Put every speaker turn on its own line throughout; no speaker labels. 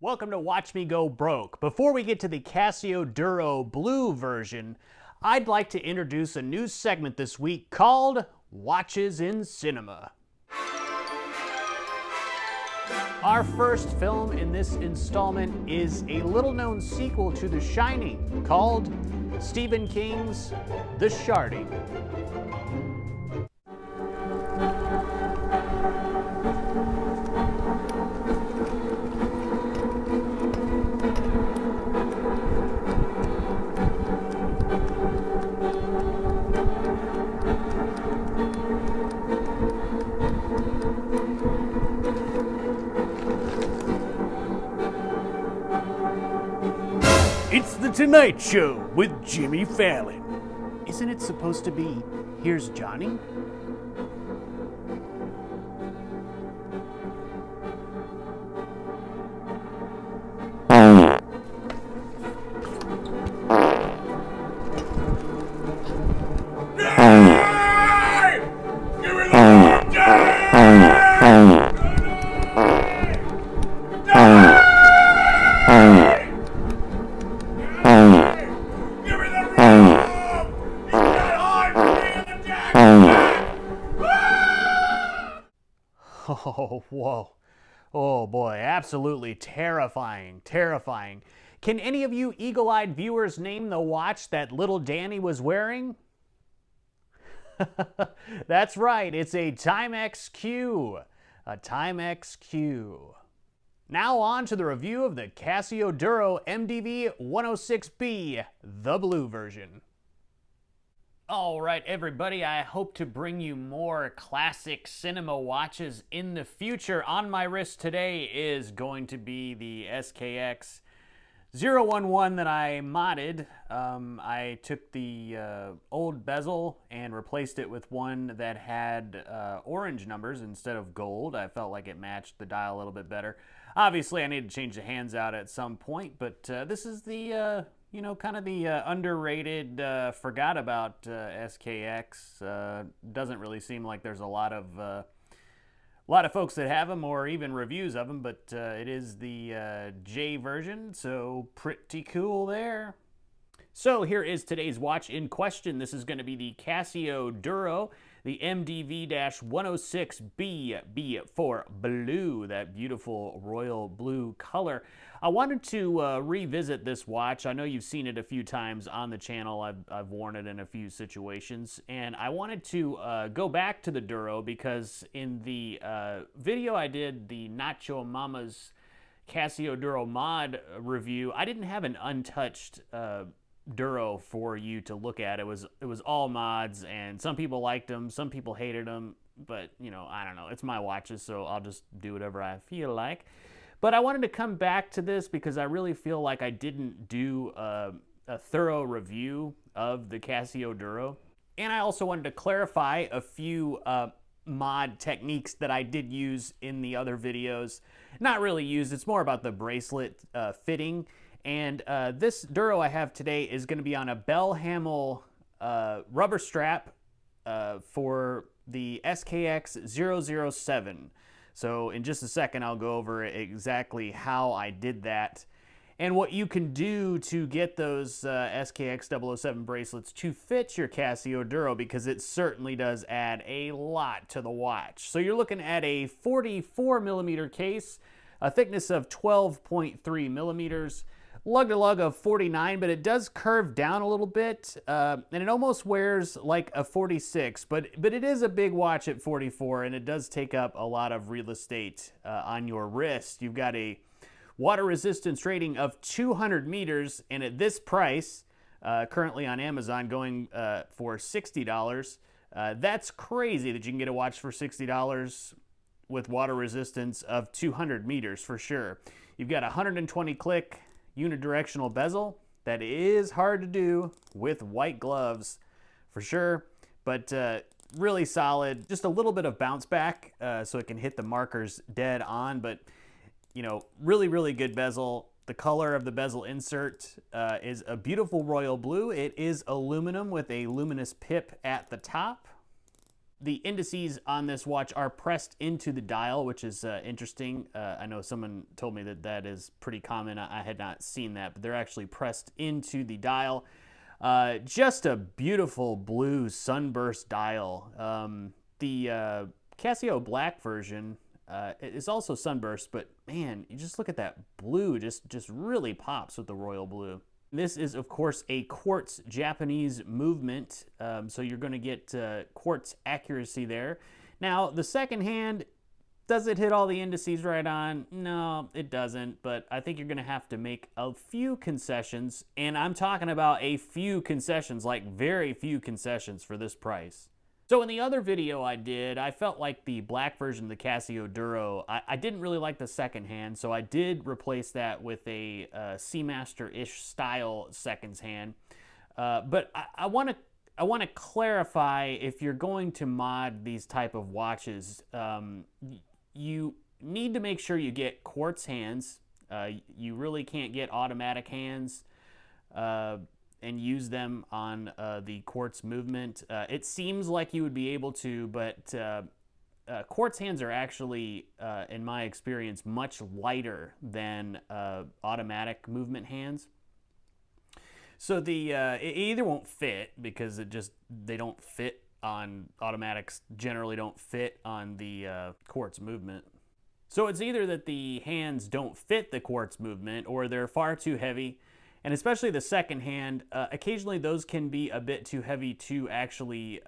Welcome to Watch Me Go Broke. Before we get to the Casio Duro Blue version, I'd like to introduce a new segment this week called Watches in Cinema. Our first film in this installment is a little-known sequel to The Shining called Stephen King's The Sharding. It's The Tonight Show with Jimmy Fallon. Isn't it supposed to be, Here's Johnny? Oh, whoa. Oh boy, absolutely terrifying, terrifying. Can any of you eagle-eyed viewers name the watch that little Danny was wearing? That's right, it's a Timex Q. A Timex Q. Now on to the review of the Casio Duro MDV 106B, the blue version. All right, everybody, I hope to bring you more classic cinema watches in the future. On my wrist today is going to be the SKX 011 that I modded. I took the old bezel and replaced it with one that had orange numbers instead of gold. I felt like it matched the dial a little bit better. Obviously, I need to change the hands out at some point, but this is the... kind of the underrated, forgot about SKX. Doesn't really seem like there's a lot of folks that have them or even reviews of them, but it is the J version, so pretty cool there. So here is today's watch in question. This is going to be the Casio Duro, the MDV-106B, B for blue, that beautiful royal blue color. I wanted to revisit this watch. I know you've seen it a few times on the channel. I've worn it in a few situations, and I wanted to go back to the Duro because in the video I did, the Nacho Mama's Casio Duro mod review, I didn't have an untouched Duro for you to look at. It was all mods, and some people liked them, some people hated them, but I don't know. It's my watches, so I'll just do whatever I feel like. But I wanted to come back to this because I really feel like I didn't do a thorough review of the Casio Duro. And I also wanted to clarify a few mod techniques that I did use in the other videos. Not really used, it's more about the bracelet fitting. And this Duro I have today is going to be on a Bell Hamel rubber strap for the SKX 007. So in just a second, I'll go over exactly how I did that and what you can do to get those SKX 007 bracelets to fit your Casio Duro, because it certainly does add a lot to the watch. So you're looking at a 44 millimeter case, a thickness of 12.3 millimeters, lug-to-lug of 49, but it does curve down a little bit, and it almost wears like a 46, but it is a big watch at 44, and it does take up a lot of real estate on your wrist. You've got a water resistance rating of 200 meters, and at this price, currently on Amazon, going for $60, that's crazy that you can get a watch for $60 with water resistance of 200 meters for sure. You've got 120 click unidirectional bezel. That is hard to do with white gloves for sure, but really solid. Just a little bit of bounce back so it can hit the markers dead on, but really, really good bezel. The color of the bezel insert is a beautiful royal blue. It is aluminum with a luminous pip at the top. The indices on this watch are pressed into the dial, which is interesting. I know someone told me that that is pretty common. I had not seen that, but they're actually pressed into the dial. Just a beautiful blue sunburst dial. The Casio black version is also sunburst, but man, you just look at that blue, just really pops with the royal blue. This is, of course, a quartz Japanese movement, so you're going to get quartz accuracy there. Now, the second hand, does it hit all the indices right on? No, it doesn't, but I think you're going to have to make a few concessions, and I'm talking about a few concessions, like very few concessions for this price. So in the other video I did, I felt like the black version of the Casio Duro, I didn't really like the second hand, so I did replace that with a Seamaster-ish style seconds hand. But I want to clarify, if you're going to mod these type of watches, you need to make sure you get quartz hands. You really can't get automatic hands and use them on the quartz movement. It seems like you would be able to, but quartz hands are actually, in my experience, much lighter than automatic movement hands. So it either won't fit, because they don't fit on automatics, generally don't fit on the quartz movement. So it's either that the hands don't fit the quartz movement, or they're far too heavy. And especially the second hand, occasionally those can be a bit too heavy to actually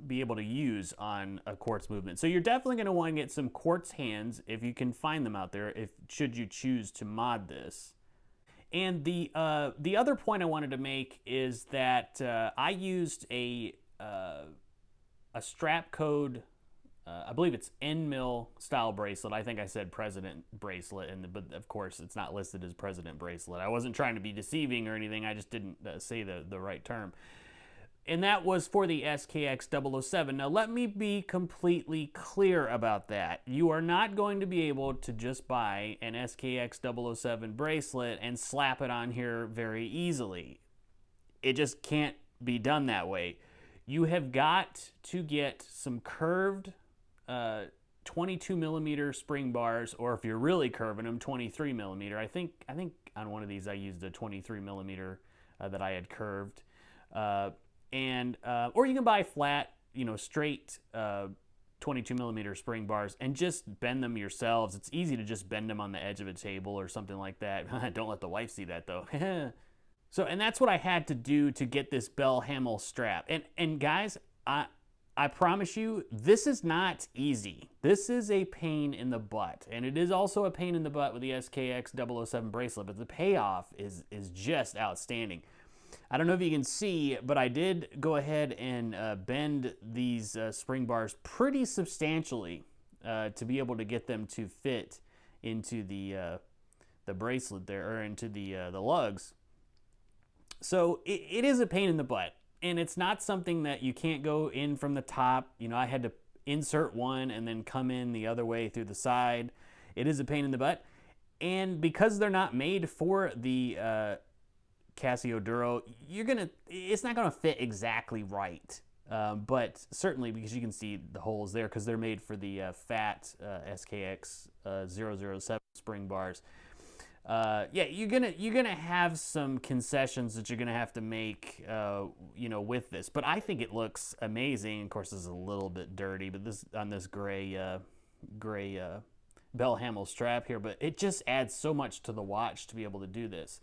be able to use on a quartz movement. So you're definitely going to want to get some quartz hands if you can find them out there, should you choose to mod this. And the other point I wanted to make is that I used a strap code. I believe it's end-mill style bracelet. I think I said President bracelet, but of course it's not listed as President bracelet. I wasn't trying to be deceiving or anything. I just didn't say the right term. And that was for the SKX 007. Now let me be completely clear about that. You are not going to be able to just buy an SKX 007 bracelet and slap it on here very easily. It just can't be done that way. You have got to get some curved 22 millimeter spring bars, or if you're really curving them, 23 millimeter. I think on one of these I used a 23 millimeter that I had curved, or you can buy flat, straight 22 millimeter spring bars and just bend them yourselves. It's easy to just bend them on the edge of a table or something like that. Don't let the wife see that though. So, and that's what I had to do to get this Bell Hamel strap. And guys, I promise you, this is not easy. This is a pain in the butt. And it is also a pain in the butt with the SKX 007 bracelet, but the payoff is just outstanding. I don't know if you can see, but I did go ahead and bend these spring bars pretty substantially to be able to get them to fit into the bracelet there, or into the lugs. So it is a pain in the butt. And it's not something that you can't go in from the top. I had to insert one and then come in the other way through the side. It is a pain in the butt. And because they're not made for the Casio Duro, it's not gonna fit exactly right. But certainly, because you can see the holes there, because they're made for the fat SKX 007 spring bars. Yeah, you're gonna have some concessions that you're gonna have to make, with this. But I think it looks amazing. Of course, this is a little bit dirty, but this on this gray Bell Hamel strap here. But it just adds so much to the watch to be able to do this.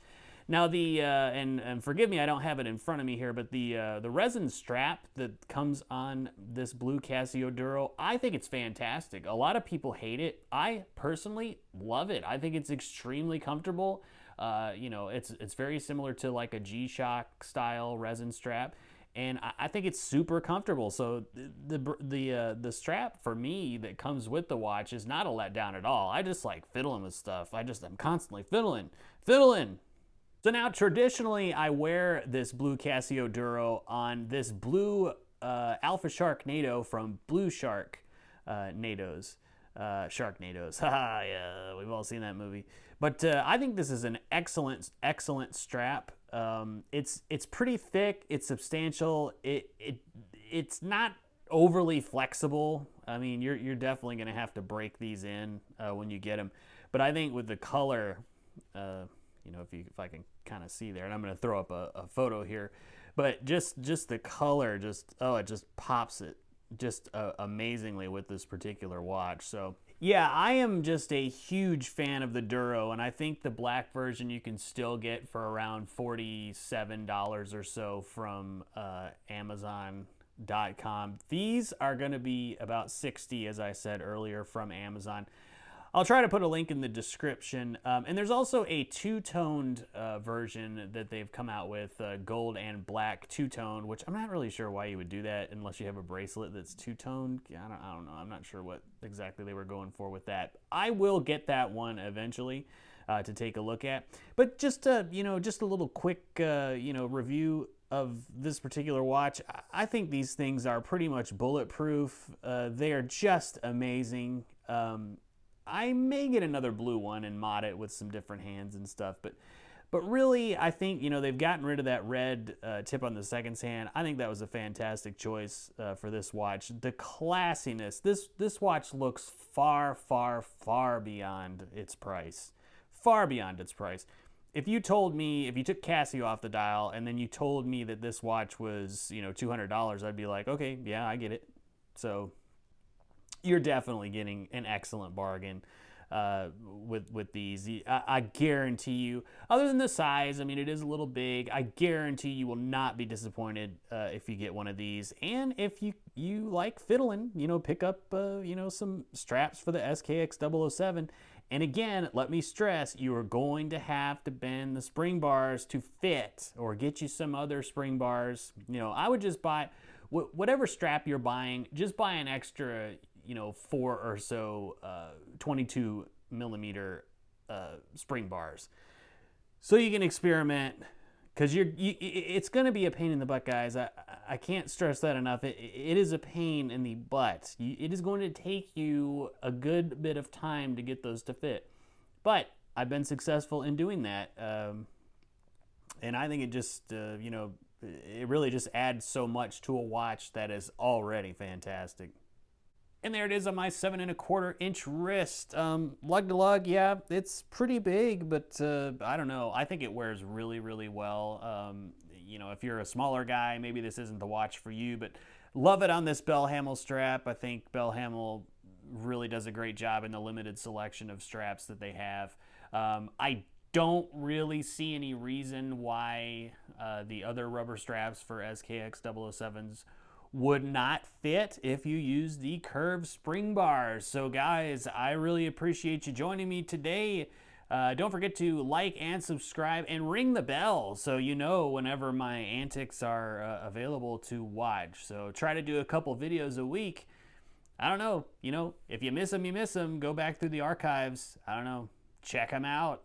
Now and forgive me, I don't have it in front of me here, but the resin strap that comes on this blue Casio Duro, I think it's fantastic. A lot of people hate it. I personally love it. I think it's extremely comfortable. It's very similar to like a G-Shock style resin strap, and I think it's super comfortable. So the strap for me that comes with the watch is not a letdown at all. I just like fiddling with stuff. I'm constantly fiddling. So now, traditionally, I wear this blue Casio Duro on this blue Alpha Sharknado from Blue Shark Nados. Sharknadoes. Haha, yeah, we've all seen that movie. But I think this is an excellent strap. It's pretty thick. It's substantial. It's not overly flexible. I mean, you're definitely going to have to break these in when you get them. But I think with the color, you know, if I can kind of see there, and I'm going to throw up a photo here, but just the color, just it just pops it just amazingly with this particular watch. So yeah, I am just a huge fan of the Duro, and I think the black version you can still get for around $47 or so from Amazon.com. These are going to be about $60, as I said earlier, from Amazon. I'll try to put a link in the description. And there's also a two-toned version that they've come out with, gold and black two-tone, which I'm not really sure why you would do that unless you have a bracelet that's two-toned. I don't know. I'm not sure what exactly they were going for with that. I will get that one eventually to take a look at. But just you know, just a little quick you know, review of this particular watch. I think these things are pretty much bulletproof. They are just amazing. I may get another blue one and mod it with some different hands and stuff, but really, I think, you know, they've gotten rid of that red tip on the seconds hand. I think that was a fantastic choice for this watch. The classiness, this watch looks far, far, far beyond its price. Far beyond its price. If you told me, if you took Casio off the dial and then you told me that this watch was, you know, $200, I'd be like, okay, yeah, I get it. So you're definitely getting an excellent bargain with these. I guarantee you, other than the size, I mean, it is a little big. I guarantee you will not be disappointed if you get one of these. And if you like fiddling, you know, pick up, you know, some straps for the SKX 007. And again, let me stress, you are going to have to bend the spring bars to fit, or get you some other spring bars. You know, I would just buy, whatever strap you're buying, just buy an extra, you know, 4 or so 22 millimeter spring bars, so you can experiment, because it's going to be a pain in the butt, guys. I can't stress that enough. It is a pain in the butt. It is going to take you a good bit of time to get those to fit, but I've been successful in doing that, and I think it just you know, it really just adds so much to a watch that is already fantastic. And there it is on my 7 1/4 inch wrist. Lug to lug, yeah, it's pretty big, but I don't know. I think it wears really, really well. You know, if you're a smaller guy, maybe this isn't the watch for you, but love it on this Bell Hamel strap. I think Bell Hamel really does a great job in the limited selection of straps that they have. I don't really see any reason why the other rubber straps for SKX 007s would not fit if you use the curved spring bars. So guys, I really appreciate you joining me today. Don't forget to like and subscribe and ring the bell so you know whenever my antics are available to watch. So try to do a couple videos a week. I don't know, you know, if you miss them, you miss them. Go back through the archives. I don't know, check them out.